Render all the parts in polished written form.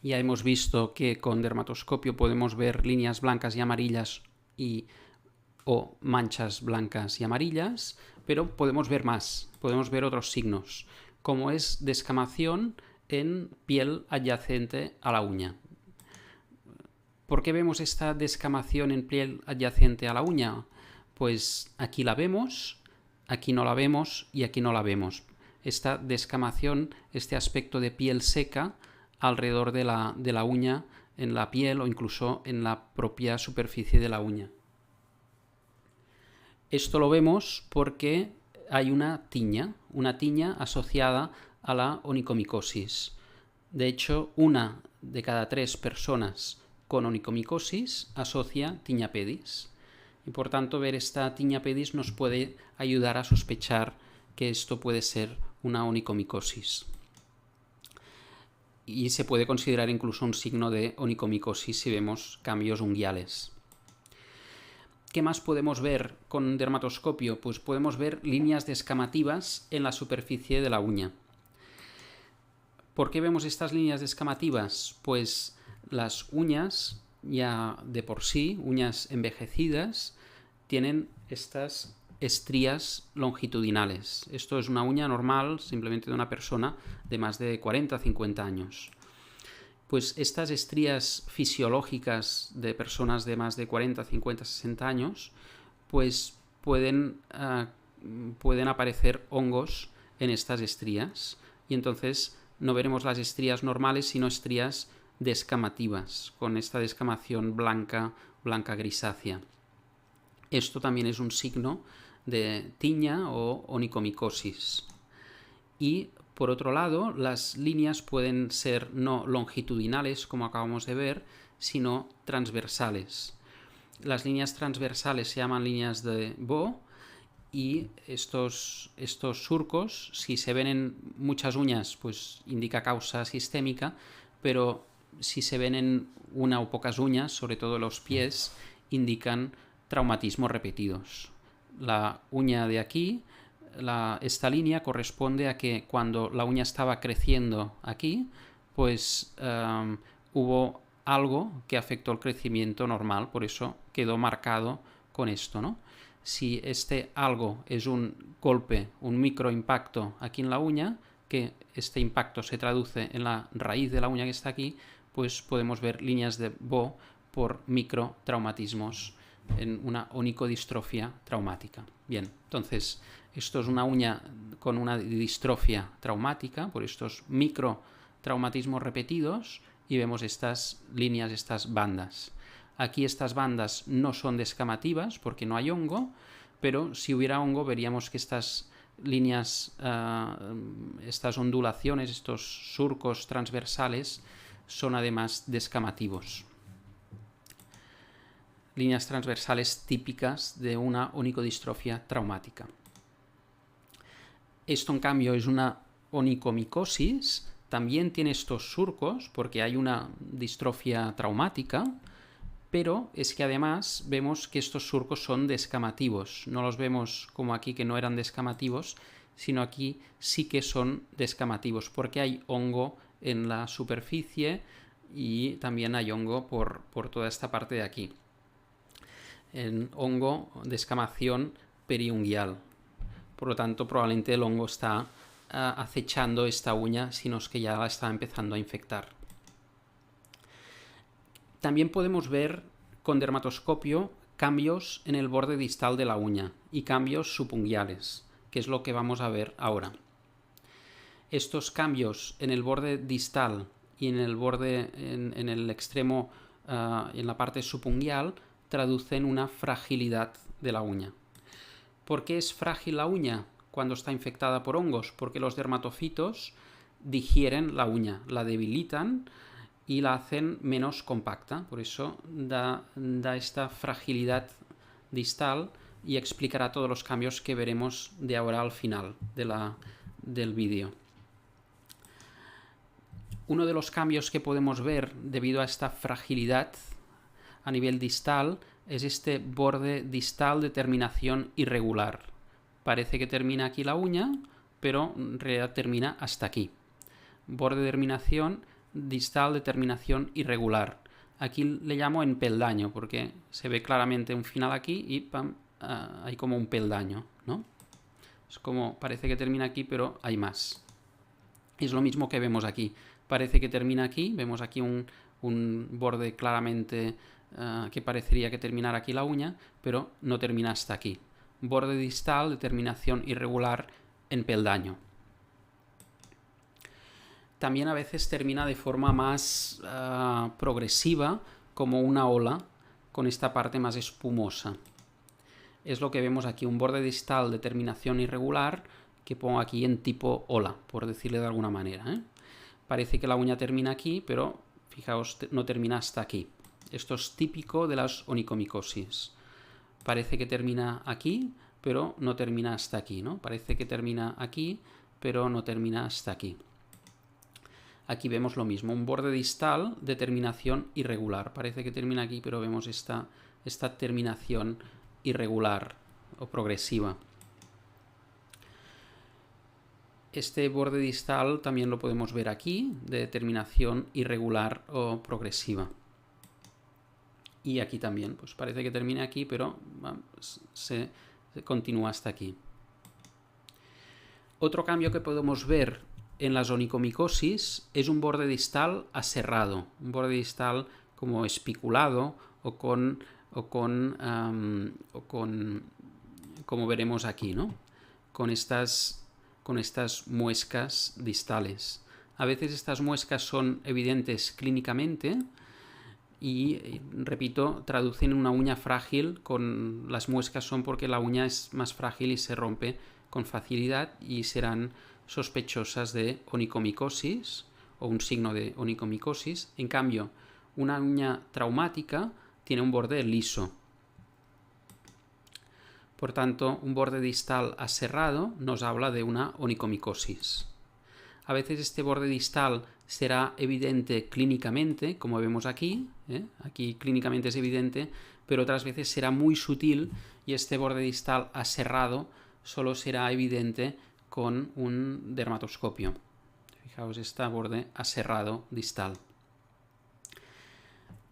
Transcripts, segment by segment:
Ya hemos visto que con dermatoscopio podemos ver líneas blancas y amarillas o manchas blancas y amarillas, pero podemos ver más, podemos ver otros signos, como es descamación en piel adyacente a la uña. ¿Por qué vemos esta descamación en piel adyacente a la uña? Pues aquí la vemos, aquí no la vemos y aquí no la vemos. Esta descamación, este aspecto de piel seca alrededor de la uña, en la piel o incluso en la propia superficie de la uña. Esto lo vemos porque hay una tiña asociada a la onicomicosis. De hecho, 1 de cada 3 personas con onicomicosis asocia tiña pedis. Y por tanto, ver esta tiña pedis nos puede ayudar a sospechar que esto puede ser una onicomicosis. Y se puede considerar incluso un signo de onicomicosis si vemos cambios unguiales. ¿Qué más podemos ver con dermatoscopio? Pues podemos ver líneas descamativas en la superficie de la uña. ¿Por qué vemos estas líneas descamativas? Pues las uñas, ya de por sí, uñas envejecidas, tienen estas estrías longitudinales. Esto es una uña normal, simplemente de una persona de más de 40 o 50 años. Pues estas estrías fisiológicas de personas de más de 40, 50, 60 años, pues pueden aparecer hongos en estas estrías, y entonces no veremos las estrías normales, sino estrías descamativas, con esta descamación blanca grisácea. Esto también es un signo de tiña o onicomicosis. Y por otro lado, las líneas pueden ser no longitudinales, como acabamos de ver, sino transversales. Las líneas transversales se llaman líneas de Beau, y estos surcos, si se ven en muchas uñas, pues indica causa sistémica, pero si se ven en una o pocas uñas, sobre todo los pies, indican traumatismos repetidos. La uña de aquí, esta línea corresponde a que cuando la uña estaba creciendo aquí, pues hubo algo que afectó el crecimiento normal, por eso quedó marcado con esto, ¿no? Si este algo es un golpe, un microimpacto aquí en la uña, que este impacto se traduce en la raíz de la uña que está aquí, pues podemos ver líneas de Beau por microtraumatismos en una onicodistrofia traumática. Bien, entonces esto es una uña con una distrofia traumática por estos microtraumatismos repetidos, y vemos estas líneas, estas bandas. Aquí estas bandas no son descamativas porque no hay hongo, pero si hubiera hongo veríamos que estas líneas, estas ondulaciones, estos surcos transversales son además descamativos. Líneas transversales típicas de una onicodistrofia traumática. Esto, en cambio, es una onicomicosis. También tiene estos surcos porque hay una distrofia traumática, pero es que además vemos que estos surcos son descamativos. No los vemos como aquí, que no eran descamativos, sino aquí sí que son descamativos porque hay hongo en la superficie y también hay hongo por toda esta parte de aquí. En hongo, descamación periunguial. Por lo tanto, probablemente el hongo está acechando esta uña, si no es que ya la está empezando a infectar. También podemos ver con dermatoscopio cambios en el borde distal de la uña y cambios subunguiales, que es lo que vamos a ver ahora. Estos cambios en el borde distal y en el borde, en el extremo, en la parte subunguial, traducen una fragilidad de la uña. ¿Por qué es frágil la uña cuando está infectada por hongos? Porque los dermatofitos digieren la uña, la debilitan y la hacen menos compacta. Por eso da esta fragilidad distal, y explicará todos los cambios que veremos de ahora al final del vídeo. Uno de los cambios que podemos ver debido a esta fragilidad a nivel distal es este borde distal de terminación irregular. Parece que termina aquí la uña, pero en realidad termina hasta aquí. Borde de terminación distal de terminación irregular. Aquí le llamo en peldaño porque se ve claramente un final aquí y pam, hay como un peldaño, ¿no? Es como, parece que termina aquí, pero hay más. Es lo mismo que vemos aquí. Parece que termina aquí, vemos aquí un borde claramente que parecería que terminara aquí la uña, pero no termina hasta aquí. Borde distal de terminación irregular en peldaño. También a veces termina de forma más progresiva, como una ola, con esta parte más espumosa. Es lo que vemos aquí, un borde distal de terminación irregular, que pongo aquí en tipo ola, por decirle de alguna manera, ¿eh? Parece que la uña termina aquí, pero fijaos, no termina hasta aquí. Esto es típico de las onicomicosis. Parece que termina aquí, pero no termina hasta aquí, ¿no? Parece que termina aquí, pero no termina hasta aquí. Aquí vemos lo mismo, un borde distal de terminación irregular. Parece que termina aquí, pero vemos esta terminación irregular o progresiva. Este borde distal también lo podemos ver aquí, de terminación irregular o progresiva. Y aquí también, pues parece que termina aquí, pero se continúa hasta aquí. Otro cambio que podemos ver en las onicomicosis es un borde distal aserrado, un borde distal como espiculado o con como veremos aquí, ¿no? Con estas muescas distales. A veces estas muescas son evidentes clínicamente y, repito, traducen una uña frágil con las muescas son porque la uña es más frágil y se rompe con facilidad y serán sospechosas de onicomicosis o un signo de onicomicosis. En cambio, una uña traumática tiene un borde liso. Por tanto, un borde distal aserrado nos habla de una onicomicosis. A veces este borde distal será evidente clínicamente, como vemos aquí, aquí clínicamente es evidente, pero otras veces será muy sutil y este borde distal aserrado solo será evidente con un dermatoscopio. Fijaos, este borde aserrado distal.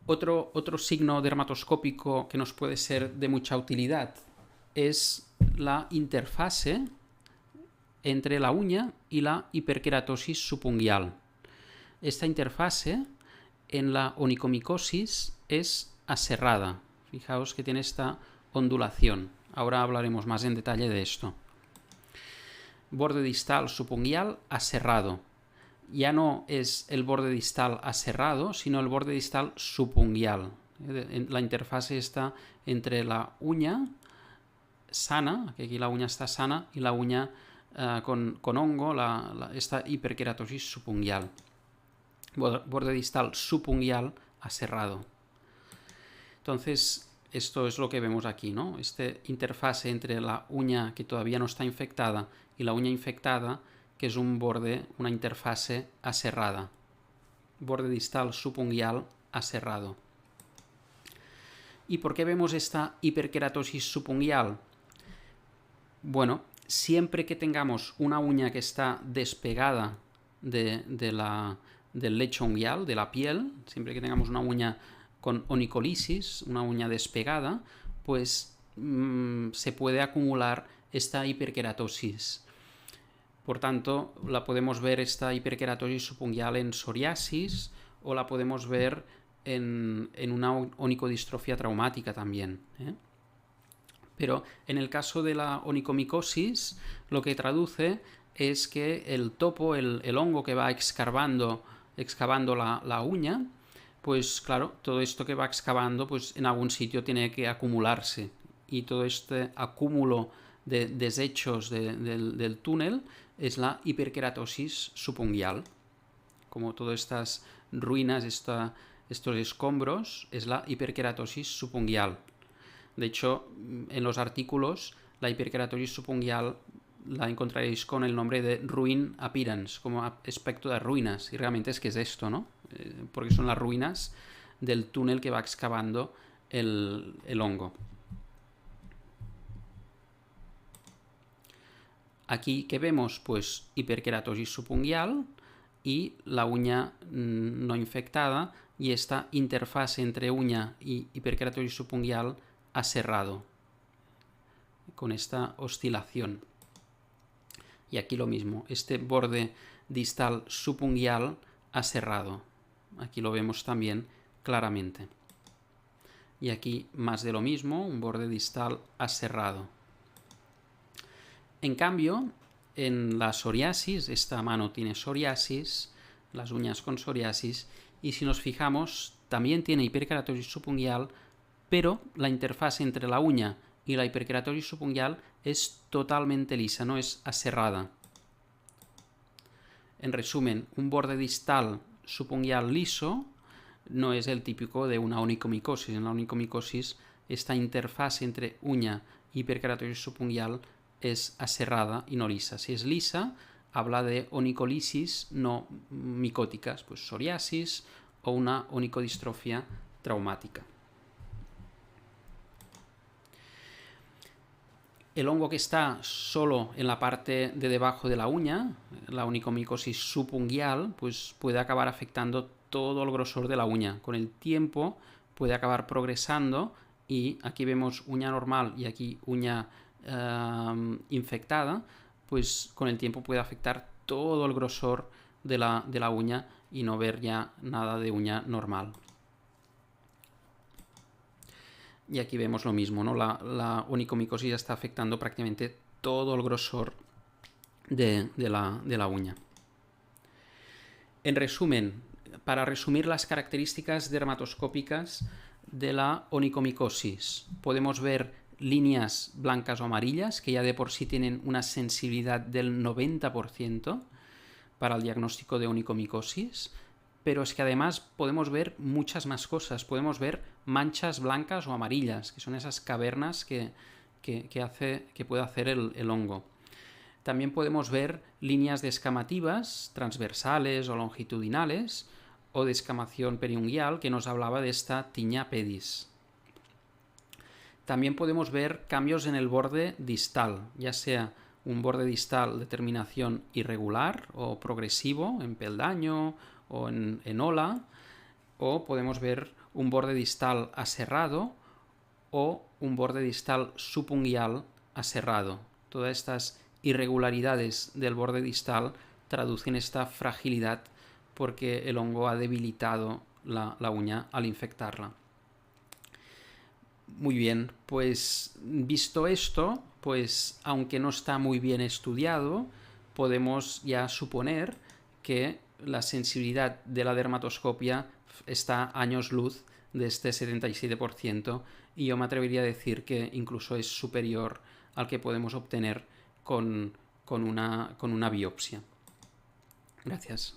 Otro signo dermatoscópico que nos puede ser de mucha utilidad es la interfase entre la uña y la hiperkeratosis subunguial. Esta interfase en la onicomicosis es aserrada. Fijaos que tiene esta ondulación. Ahora hablaremos más en detalle de esto. Borde distal subunguial aserrado. Ya no es el borde distal aserrado, sino el borde distal subunguial. La interfase está entre la uña sana, que aquí la uña está sana, y la uña con hongo, esta hiperkeratosis subunguial. Borde distal subunguial aserrado. Entonces, esto es lo que vemos aquí, ¿no? Esta interfase entre la uña que todavía no está infectada y la uña infectada, que es un borde, una interfase aserrada. Borde distal subunguial aserrado. ¿Y por qué vemos esta hiperkeratosis subunguial? Bueno, siempre que tengamos una uña que está despegada del lecho unguial, de la piel, siempre que tengamos una uña con onicolisis, una uña despegada, pues se puede acumular esta hiperkeratosis. Por tanto, la podemos ver esta hiperkeratosis subunguial en psoriasis o la podemos ver en una onicodistrofia traumática también, ¿eh? Pero en el caso de la onicomicosis, lo que traduce es que el topo, el hongo que va excavando la uña, pues claro, todo esto que va excavando, pues en algún sitio tiene que acumularse. Y todo este acúmulo de desechos del túnel es la hiperkeratosis subunguial. Como todas estas ruinas, estos escombros, es la hiperkeratosis subunguial. De hecho, en los artículos, la hiperkeratosis subunguial la encontraréis con el nombre de ruin appearance, como aspecto de ruinas. Y realmente es que es esto, ¿no? Porque son las ruinas del túnel que va excavando el hongo. Aquí, ¿qué vemos? Pues hiperkeratosis subunguial y la uña no infectada, y esta interfase entre uña y hiperkeratosis subunguial aserrado, con esta oscilación. Y aquí lo mismo, este borde distal subunguial aserrado. Aquí lo vemos también claramente. Y aquí más de lo mismo, un borde distal aserrado. En cambio, en la psoriasis, esta mano tiene psoriasis, las uñas con psoriasis, y si nos fijamos, también tiene hiperkeratosis subunguial, pero la interfase entre la uña y la hiperkeratosis subunguial es totalmente lisa, no es aserrada. En resumen, un borde distal subunguial liso no es el típico de una onicomicosis. En la onicomicosis, esta interfase entre uña y hiperkeratosis subunguial es aserrada y no lisa. Si es lisa, habla de onicolisis no micóticas, pues psoriasis o una onicodistrofia traumática. El hongo que está solo en la parte de debajo de la uña, la onicomicosis subunguial, pues puede acabar afectando todo el grosor de la uña. Con el tiempo puede acabar progresando y aquí vemos uña normal y aquí uña infectada, pues con el tiempo puede afectar todo el grosor de la uña y no ver ya nada de uña normal. Y aquí vemos lo mismo, ¿no? La onicomicosis ya está afectando prácticamente todo el grosor de la uña. En resumen, para resumir las características dermatoscópicas de la onicomicosis, podemos ver líneas blancas o amarillas que ya de por sí tienen una sensibilidad del 90% para el diagnóstico de onicomicosis, pero es que además podemos ver muchas más cosas. Podemos ver manchas blancas o amarillas, que son esas cavernas que puede hacer el hongo. También podemos ver líneas descamativas, transversales o longitudinales, o descamación periunguial, que nos hablaba de esta tiña pedis. También podemos ver cambios en el borde distal, ya sea un borde distal de terminación irregular o progresivo, en peldaño o en ola, o podemos ver un borde distal aserrado o un borde distal subunguial aserrado. Todas estas irregularidades del borde distal traducen esta fragilidad porque el hongo ha debilitado la uña al infectarla. Muy bien, pues visto esto, pues aunque no está muy bien estudiado, podemos ya suponer que la sensibilidad de la dermatoscopia está a años luz de este 77%, y yo me atrevería a decir que incluso es superior al que podemos obtener con una biopsia. Gracias.